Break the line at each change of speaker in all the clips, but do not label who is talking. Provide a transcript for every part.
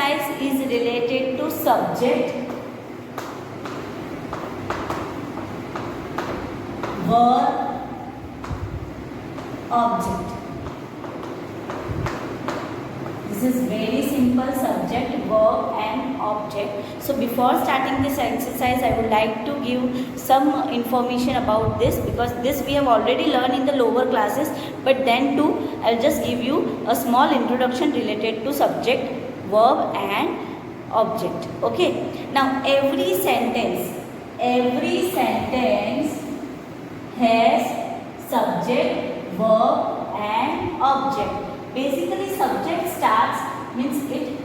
exercise is related to subject, verb, object. This is very simple: subject, verb and object. So before starting this exercise, I would like to give some information about this, because this we have already learned in the lower classes, but then too I'll just give you a small introduction related to subject, verb and object. Okay, now every sentence has subject, verb and object. Basically, subject starts, means it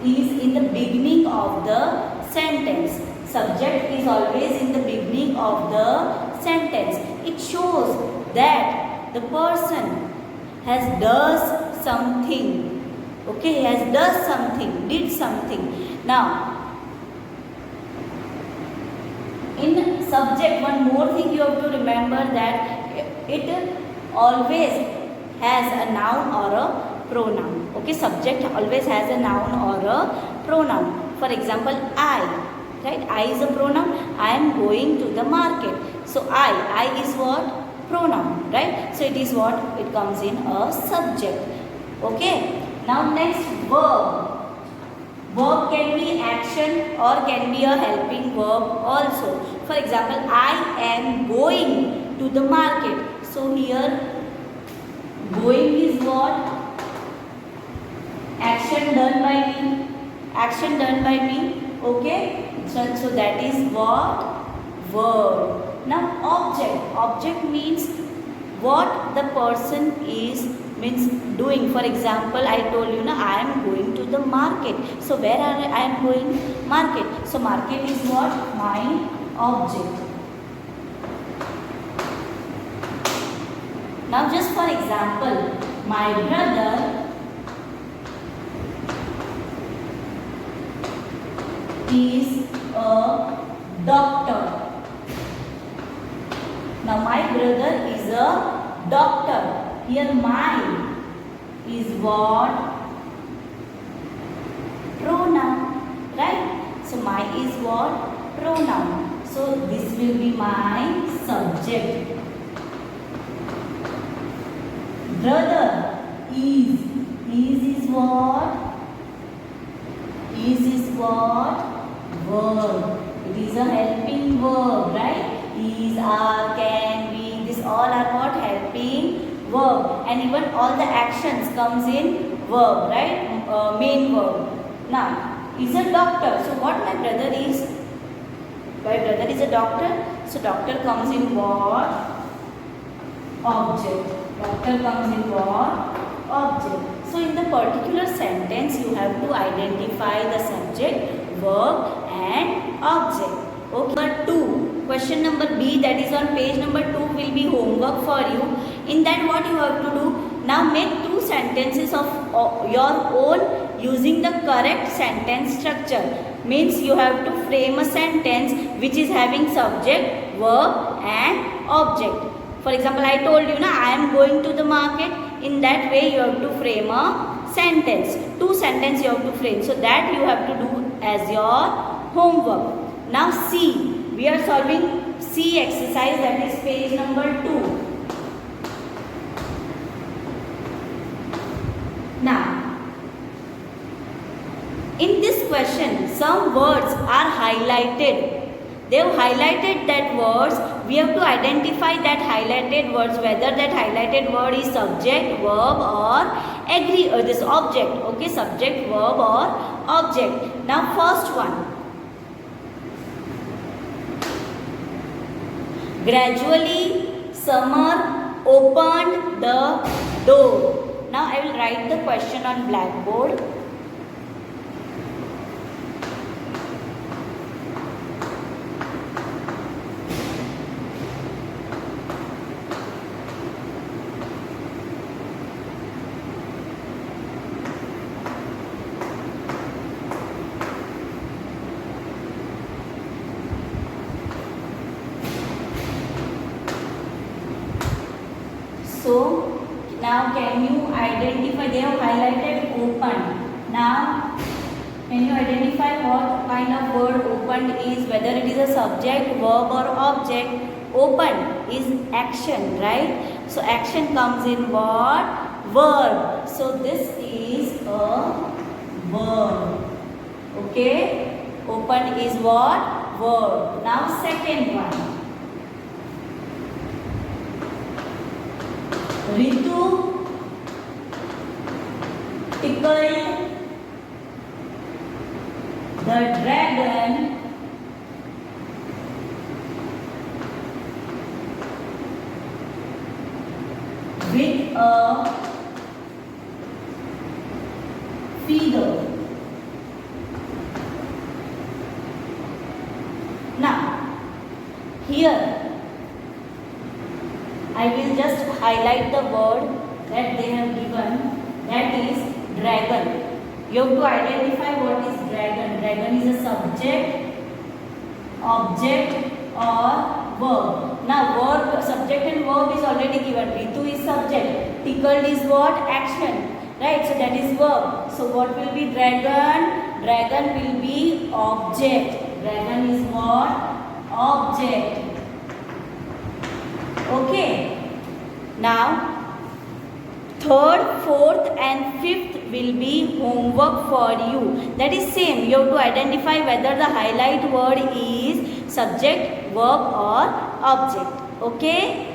is in the beginning of the sentence. Subject is always in the beginning of the sentence. It shows that the person has does something. Okay, has does something, did something. Now, in subject, one more thing you have to remember, that it always has a noun or a pronoun. Okay, subject always has a noun or a pronoun. For example, I, right? I is a pronoun. I am going to the market. So I is what? Pronoun, right? So it is what? It comes in a subject. Okay. Now next, verb. Verb can be action or can be a helping verb also. For example, I am going to the market. So here, going is what? Action done by me. Action done by me. Okay. So that is what? Verb. Now object. Object means what the person is doing. For example, I told you now, I am going to the market. So where I am going? Market. So market is what? My object. Now just for example, my brother is a doctor. Now my brother is a doctor. Here my is what? Pronoun, right? So my is what? Pronoun. So this will be my subject. Brother is what? Is what? Verb. It is a helping verb, right? Is, are, can, be. These all are what? Helping verb. And even all the actions comes in verb, right? Main verb. Now, is a doctor. So what my brother is? My brother is a doctor. So doctor comes in what? Object. Doctor comes in what? Object. So in the particular sentence, you have to identify the subject, verb and object. Okay. Number 2, question number B, that is on page number 2, will be homework for you. In that, what you have to do? Now make 2 sentences of your own using the correct sentence structure. Means you have to frame a sentence which is having subject, verb and object. For example, I told you now, I am going to the market. In that way, you have to frame a sentence. 2 sentences you have to frame. So that you have to do as your homework. Now C. We are solving C exercise, that is page number 2. Now, in this question, some words are highlighted. They have highlighted that words. We have to identify that highlighted words, whether that highlighted word is subject, verb or agree or this object. Okay, subject, verb or object. Now first one. Gradually, Summer opened the door. Now I will write the question on blackboard. So now can you identify? They have highlighted open. Now Can you identify what kind of word opened is, whether it is a subject, verb or object? Opened is action, right? So action comes in what? Verb. So this is a verb. Okay? Opened is what? Verb. Now second one. Ritu tickled the dragon with a feather. Now, here I will just highlight the word that they have given, that is dragon. You have to identify what is dragon. Dragon is a subject, object or verb. Now verb, subject and verb is already given. Ritu is subject. Tickled is what? Action. Right? So that is verb. So what will be dragon? Dragon will be object. Dragon is what? Object. Okay. Now third, fourth and fifth will be homework for you. That is same. You have to identify whether the highlight word is subject, verb or object. Okay.